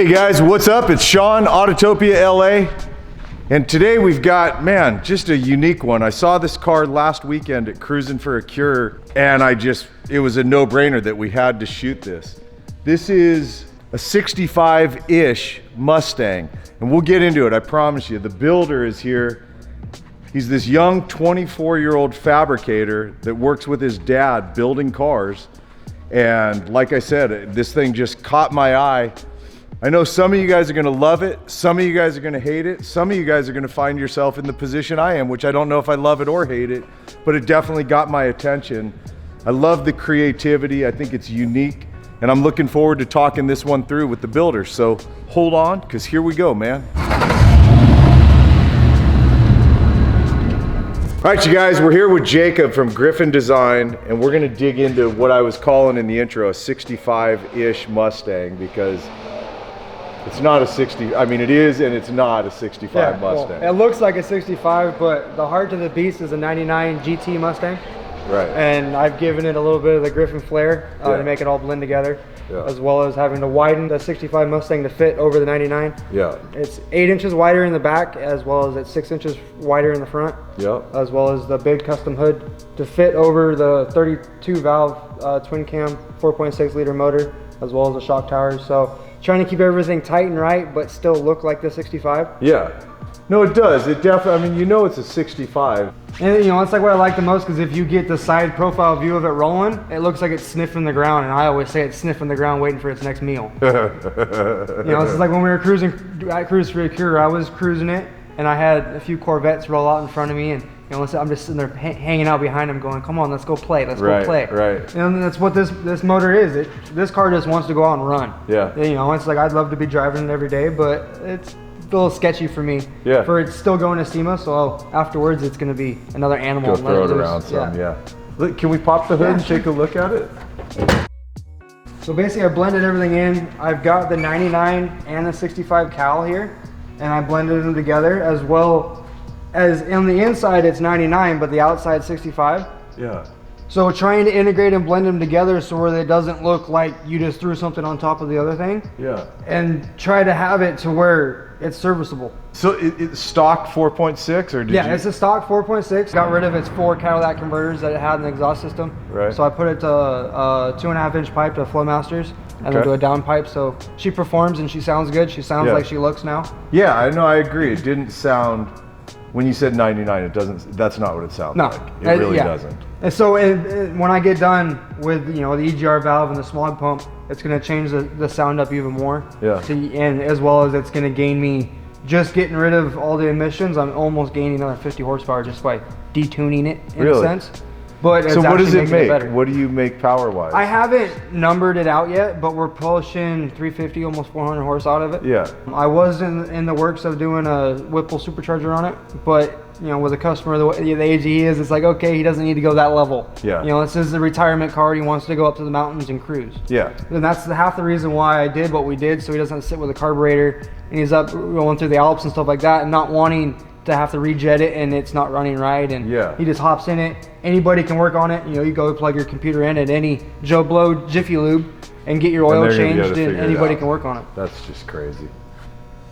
Hey guys, what's up? It's Sean, Autotopia LA. And today we've got, man, just a unique one. I saw this car last weekend at Cruising for a Cure, and it was a no-brainer that we had to shoot this. This is a 65-ish Mustang, and we'll get into it, I promise you. The builder is here. He's this young 24-year-old fabricator that works with his dad building cars. And like I said, this thing just caught my eye. I know some of you guys are gonna love it, some of you guys are gonna hate it, some of you guys are gonna find yourself in the position I am, which I don't know if I love it or hate it, but it definitely got my attention. I love the creativity, I think it's unique, and I'm looking forward to talking this one through with the builder. So hold on, because here we go, man. All right, you guys, we're here with Jacob from Griffin Design, and we're gonna dig into what I was calling in the intro a 65-ish Mustang, because it's not a 60, I mean it is and it's not a 65 Mustang. Well, it looks like a 65, but the heart of the beast is a 99 GT Mustang. Right. And I've given it a little bit of the Griffin flair to make it all blend together, as well as having to widen the 65 Mustang to fit over the 99. Yeah. It's 8 inches wider in the back, as well as it's 6 inches wider in the front. Yeah. As well as the big custom hood to fit over the 32 valve twin cam 4.6 liter motor, as well as the shock towers. So trying to keep everything tight and right, but still look like the 65. Yeah. No, it does. It definitely, I mean, you know it's a 65. And you know, it's like what I like the most, because if you get the side profile view of it rolling, it looks like it's sniffing the ground, and I always say it's sniffing the ground waiting for its next meal. You know, it's like when we were cruising at Cruise for a Cure, I was cruising it, and I had a few Corvettes roll out in front of me, and you know, I'm just sitting there hanging out behind them going, come on, let's go play, let's go play. Right. And that's what this motor is. This car just wants to go out and run. Yeah. You know, it's like I'd love to be driving it every day, but it's a little sketchy for me. Yeah. For it's still going to SEMA, so afterwards it's going to be another animal. Go throw it around some, yeah. Look, can we pop the hood and take a look at it? So basically I blended everything in. I've got the 99 and the 65 cal here, and I blended them together, as well as on the inside it's 99, but the outside 65. Yeah. So trying to integrate and blend them together so where it doesn't look like you just threw something on top of the other thing. Yeah. And try to have it to where it's serviceable. So it's stock 4.6 or did you? Yeah, it's a stock 4.6. Got rid of its 4 Cadillac converters that it had in the exhaust system. Right. So I put it to a 2.5 inch pipe to Flowmasters, and then to a down pipe. So she performs and she sounds good. She sounds like she looks now. Yeah, I know, I agree. It didn't sound, when you said 99, it doesn't, that's not what it sounds like. It really doesn't. And so when I get done with, you know, the EGR valve and the smog pump, it's going to change the sound up even more. Yeah. And as well as it's going to gain me, just getting rid of all the emissions, I'm almost gaining another 50 horsepower just by detuning it in a sense. But so what does it make? What do you make power-wise? I haven't numbered it out yet, but we're pushing 350, almost 400 horse out of it. Yeah. I was in the works of doing a Whipple supercharger on it, but you know, with a customer the age he is, it's like, okay, he doesn't need to go that level. Yeah. You know, this is the retirement car. He wants to go up to the mountains and cruise. Yeah. And that's half the reason why I did what we did, so he doesn't sit with a carburetor and he's up going through the Alps and stuff like that, and not wanting to have to rejet it and it's not running right, and he just hops in it. Anybody can work on it. You know, you go plug your computer in at any Joe Blow Jiffy Lube and get your oil changed, and anybody can work on it. That's just crazy.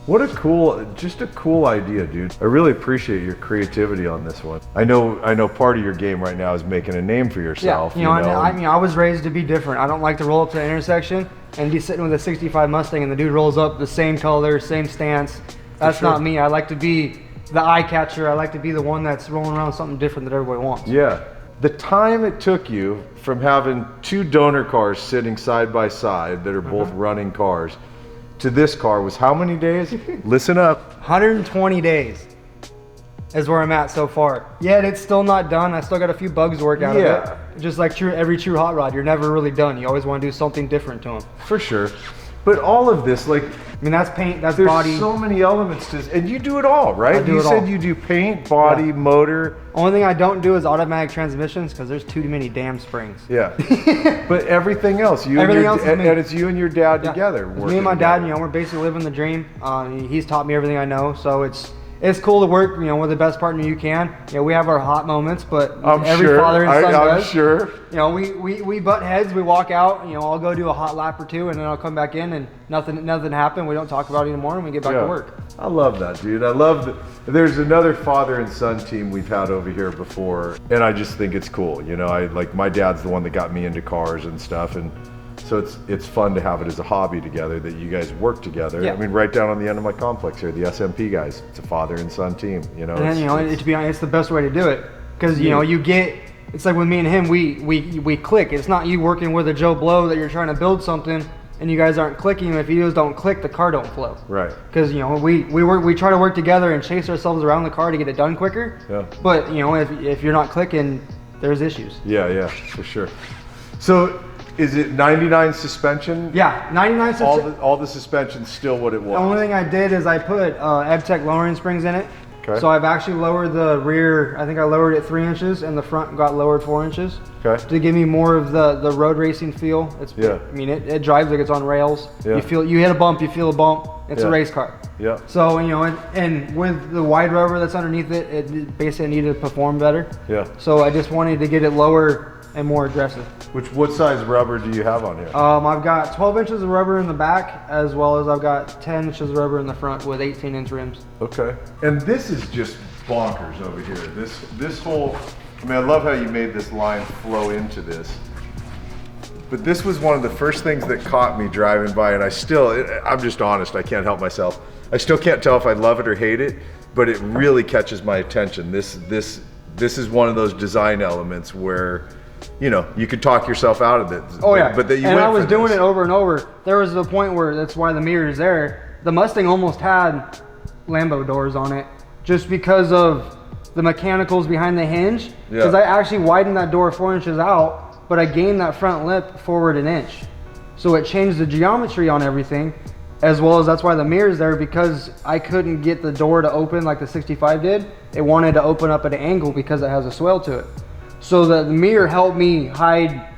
What a cool, just a cool idea, dude. I really appreciate your creativity on this one. I know part of your game right now is making a name for yourself. Yeah, I mean, I was raised to be different. I don't like to roll up to the intersection and be sitting with a 65 Mustang and the dude rolls up the same color, same stance. That's not me. I like to be the eye catcher. I like to be the one that's rolling around something different that everybody wants. Yeah. The time it took you from having 2 donor cars sitting side by side that are both running cars to this car was how many days? Listen up. 120 days is where I'm at so far. Yet it's still not done. I still got a few bugs to work out of it. Just like every true hot rod, you're never really done. You always want to do something different to them. For sure. But all of this, like, I mean, that's paint, that's body. There's so many elements to this, and you do it all, right? You said you do paint, body, motor. Only thing I don't do is automatic transmissions, because there's too many damn springs. Yeah. But everything else, and it's you and your dad together. Me and my dad, you know, we're basically living the dream. He's taught me everything I know, so it's it's cool to work, you know, with the best partner you can. You know, we have our hot moments, but every sure. father and son does. I'm sure. You know, we butt heads. We walk out. You know, I'll go do a hot lap or two, and then I'll come back in, and nothing happened. We don't talk about it anymore, and we get back to work. I love that, dude. I love that. There's another father and son team we've had over here before, and I just think it's cool. You know, my dad's the one that got me into cars and stuff, and so it's fun to have it as a hobby together, that you guys work together. Yeah. I mean, right down on the end of my complex here, the SMP guys, it's a father and son team, you know. And then, to be honest, it's the best way to do it, because you know, it's like with me and him, we click. It's not you working with a Joe Blow that you're trying to build something and you guys aren't clicking. If you don't click, the car don't flow. Right. Because, you know, we try to work together and chase ourselves around the car to get it done quicker. Yeah. But, you know, if you're not clicking, there's issues. Yeah, for sure. So, is it 99 suspension? Yeah, 99 suspension. All the suspension's still what it was. The only thing I did is I put EbTech lowering springs in it. Okay. So I've actually lowered the rear. I think I lowered it 3 inches, and the front got lowered 4 inches. Okay. To give me more of the road racing feel. I mean, it drives like it's on rails. Yeah. You hit a bump, you feel a bump. It's a race car. Yeah. So, you know, and with the wide rubber that's underneath it, it basically needed to perform better. Yeah. So I just wanted to get it lower and more aggressive. What size rubber do you have on here? I've got 12 inches of rubber in the back, as well as I've got 10 inches of rubber in the front with 18-inch rims. Okay. And this is just bonkers over here. This whole, I mean, I love how you made this line flow into this. But this was one of the first things that caught me driving by, and I'm just honest, I can't help myself. I still can't tell if I love it or hate it, but it really catches my attention. This is one of those design elements where, you know, you could talk yourself out of it. Oh yeah, but that you. And I was doing it over and over. There was a point where that's why the mirror is there. The Mustang almost had Lambo doors on it, just because of the mechanicals behind the hinge. Because I actually widened that door 4 inches out, but I gained that front lip forward 1 inch, so it changed the geometry on everything, as well as that's why the mirror is there, because I couldn't get the door to open like the 65 did. It wanted to open up at an angle because it has a swell to it. So the mirror helped me hide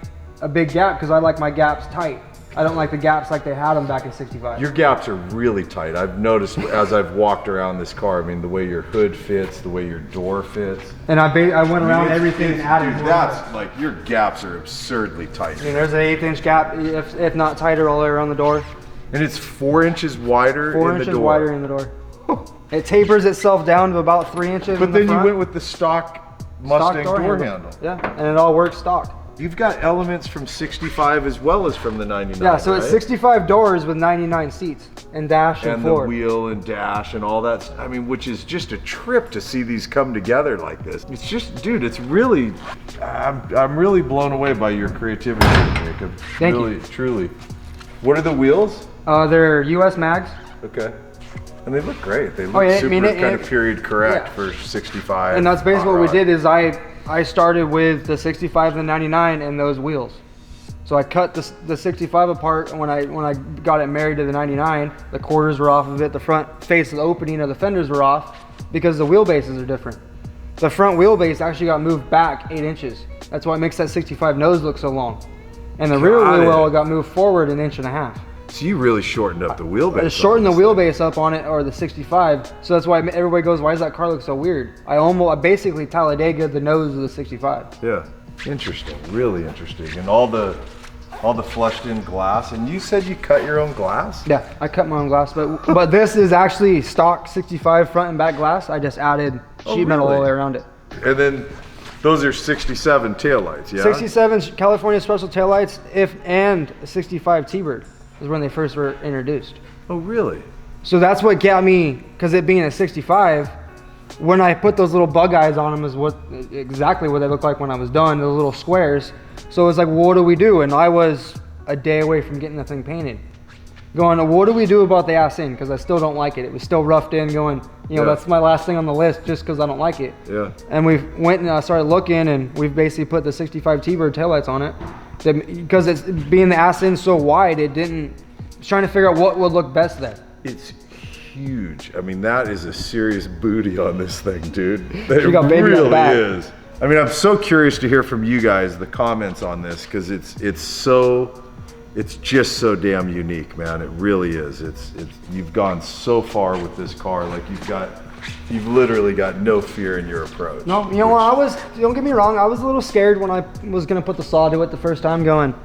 a big gap, because I like my gaps tight. I don't like the gaps like they had them back in 65. Your gaps are really tight. I've noticed as I've walked around this car. I mean, the way your hood fits, the way your door fits. And I went around everything and added. Dude, that's like, your gaps are absurdly tight. I mean, there's an 1/8 gap, if not tighter, all the way around the door. And it's 4 inches wider in the door. 4 inches wider in the door. It tapers itself down to about 3 inches. But then you went with the stock Mustang door handle. Yeah, and it all works stock. You've got elements from 65 as well as from the 99. Yeah, so it's 65 doors with 99 seats and dash and floor. And the wheel and dash and all that. I mean, which is just a trip to see these come together like this. It's just, dude, it's really, I'm really blown away by your creativity, Jacob. Thank you. Truly. What are the wheels? They're US mags. Okay. And they look great. They look kind of period correct for 65. And that's basically what we did. Is I started with the 65 and the 99 and those wheels. So I cut the 65 apart, and when I got it married to the 99, the quarters were off of it. The front face of the opening of the fenders were off because the wheelbases are different. The front wheelbase actually got moved back 8 inches. That's why it makes that 65 nose look so long. And the rear wheel well got moved forward 1.5 inches. So you really shortened up the wheelbase. I shortened the wheelbase up on it, or the 65. So that's why everybody goes, "Why does that car look so weird?" I basically Talladega the nose of the 65. Yeah, interesting, really interesting, and all the flushed in glass. And you said you cut your own glass? Yeah, I cut my own glass, but this is actually stock 65 front and back glass. I just added sheet metal all the way around it. And then those are 67 taillights, yeah? 67 California special taillights, and 65 T-Bird is when they first were introduced. Oh, really? So that's what got me, because it being a 65, when I put those little bug eyes on them is exactly what they looked like when I was done, those little squares. So it's like, well, what do we do? And I was a day away from getting the thing painted. Going, what do we do about the ass in? Because I still don't like it. It was still roughed in, going, you know, that's my last thing on the list just because I don't like it. Yeah. And we went and started looking, and we've basically put the 65 T-Bird taillights on it. Because it's being the ass in so wide, trying to figure out what would look best there. It's huge. I mean, that is a serious booty on this thing, dude. That got baby really on the back. is. I mean, I'm so curious to hear from you guys the comments on this, because it's just so damn unique, man. It really is. You've gone so far with this car. Like, You've literally got no fear in your approach. No, you know what, don't get me wrong, I was a little scared when I was gonna put the saw to it the first time, going,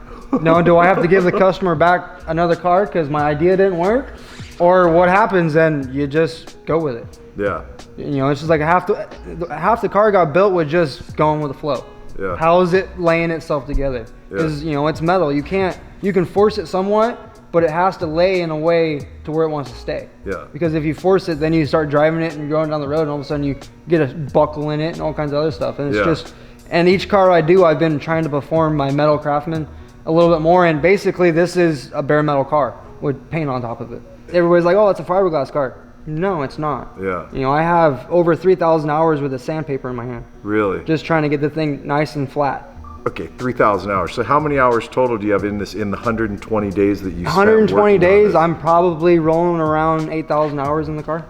no, do I have to give the customer back another car because my idea didn't work? Or what happens, and you just go with it. Yeah. You know, it's just like half the car got built with just going with the flow. Yeah. How is it laying itself together? Because, you know, it's metal. You can force it somewhat, but it has to lay in a way to where it wants to stay. Yeah. Because if you force it, then you start driving it and you're going down the road and all of a sudden you get a buckle in it and all kinds of other stuff. And it's just, and each car I do, I've been trying to perform my metal craftsman a little bit more. And basically this is a bare metal car with paint on top of it. Everybody's like, oh, it's a fiberglass car. No, it's not. Yeah. You know, I have over 3,000 hours with a sandpaper in my hand. Really? Just trying to get the thing nice and flat. Okay, 3,000 hours. So how many hours total do you have in the 120 days that you spent 120 working days, on this? I'm probably rolling around 8,000 hours in the car.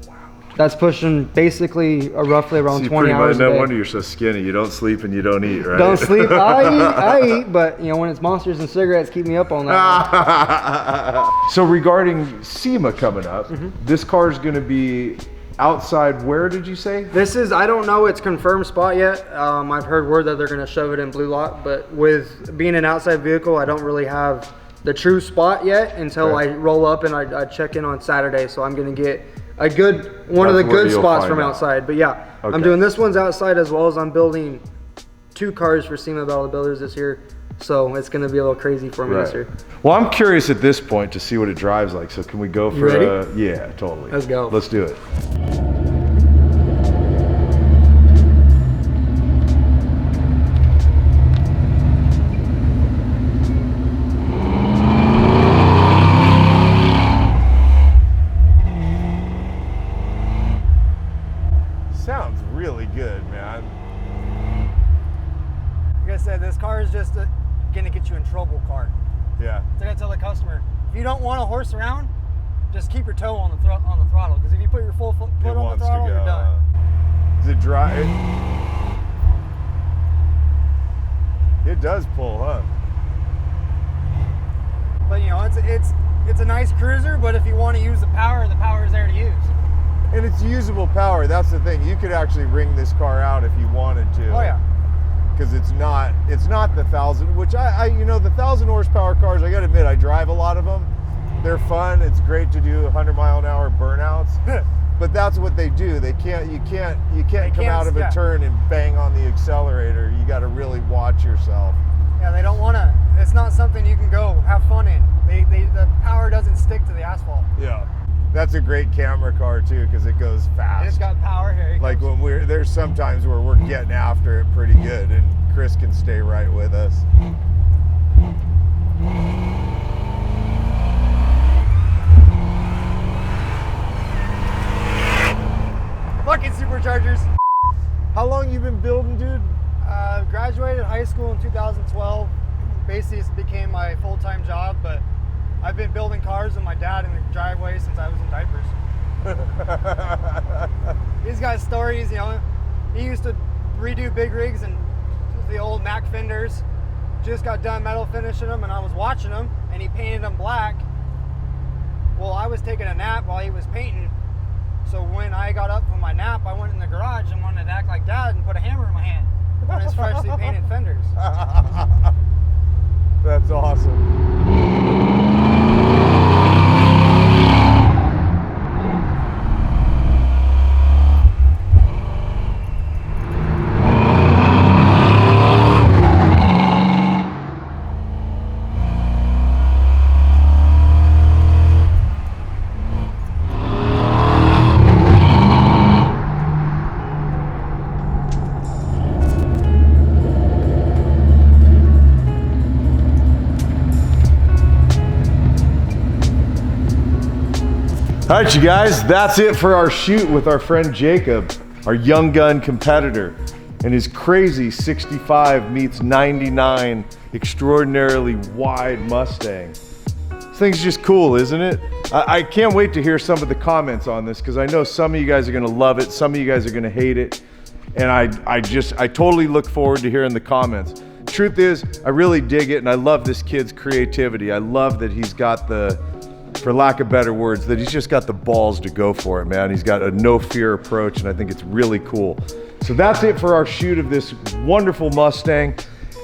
Wow. That's pushing basically roughly around 20 hours a day. No wonder you're so skinny. You don't sleep and you don't eat, right? Don't sleep. I eat, but you know, when it's monsters and cigarettes, keep me up all night. So regarding SEMA coming up, this car is going to be outside, where did you say? This is, I don't know its confirmed spot yet. I've heard word that they're going to shove it in Blue Lot, but with being an outside vehicle, I don't really have the true spot yet until I roll up and I check in on Saturday. So I'm going to get a good, one of the good spots from outside. But yeah, I'm doing this one's outside, as well as I'm building 2 cars for SEMA Battle of the Builders this year. So it's going to be a little crazy for me this year. Well, I'm curious at this point to see what it drives like. So can we go for ready? Yeah, totally. Let's go. Let's do it. Sounds really good, man. Like I said, this car is just gonna get you in trouble car. Yeah. So I gotta tell the customer, if you don't want to horse around, just keep your toe on the throttle. Because if you put your full foot on the throttle, you're done. Does it drive? It does pull, huh? But you know, it's a nice cruiser. But if you want to use the power is there to use. And it's usable power. That's the thing. You could actually wring this car out if you wanted to. Oh yeah. Because it's not the 1,000, which I you know, the 1,000 horsepower cars, I gotta admit, I drive a lot of them. They're fun. It's great to do 100-mile-an-hour burnouts. But that's what they do. You can't come out of a turn and bang on the accelerator. You got to really watch yourself. Yeah, they don't want to. It's not something you can go have fun in. The power doesn't stick to the asphalt. Yeah. That's a great camera car too, because it goes fast. It's got power here. Like when there's sometimes where we're getting after it pretty good, and Chris can stay right with us. Fucking superchargers. How long you been building, dude? Graduated high school in 2012. Basically, it became my full-time job, but I've been building cars with my dad in the driveway since I was in diapers. He's got stories, you know. He used to redo big rigs and the old Mac fenders. Just got done metal finishing them, and I was watching them, and he painted them black. Well, I was taking a nap while he was painting. So when I got up from my nap, I went in the garage and wanted to act like Dad and put a hammer in my hand on his freshly painted fenders. That's awesome. All right, you guys, that's it for our shoot with our friend Jacob, our young gun competitor, and his crazy 65 meets 99 extraordinarily wide Mustang. This thing's just cool, isn't it? I can't wait to hear some of the comments on this, because I know some of you guys are gonna love it, some of you guys are gonna hate it, and I totally look forward to hearing the comments. Truth is, I really dig it, and I love this kid's creativity. I love that he's got the for lack of better words, that he's just got the balls to go for it, man. He's got a no fear approach, and I think it's really cool. So that's it for our shoot of this wonderful Mustang.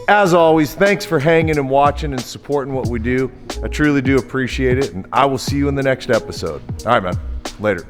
As always, thanks for hanging and watching and supporting what we do. I truly do appreciate it, and I will see you in the next episode. All right, man. Later.